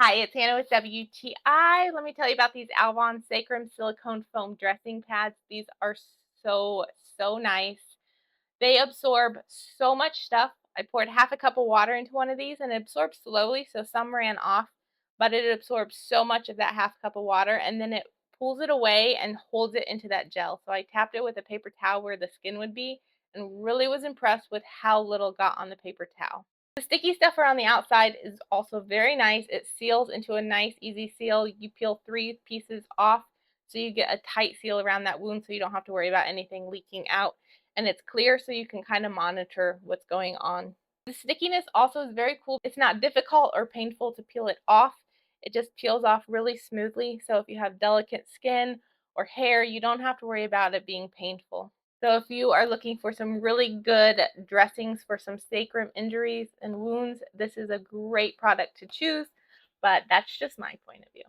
Hi, it's Hannah with WTI. Let me tell you about these AUVON Sacral Silicone Foam Dressing Pads. These are so nice. They absorb so much stuff. I poured half a cup of water into one of these and it absorbs slowly, so some ran off, but it absorbs so much of that half cup of water and then it pulls it away and holds it into that gel. So I tapped it with a paper towel where the skin would be and really was impressed with how little got on the paper towel. The sticky stuff around the outside is also very nice. It seals into a nice, easy seal. You peel 3 pieces off, so you get a tight seal around that wound so you don't have to worry about anything leaking out. And it's clear so you can kind of monitor what's going on. The stickiness also is very cool. It's not difficult or painful to peel it off. It just peels off really smoothly. So if you have delicate skin or hair, you don't have to worry about it being painful. So if you are looking for some really good dressings for some sacrum injuries and wounds, this is a great product to choose, but that's just my point of view.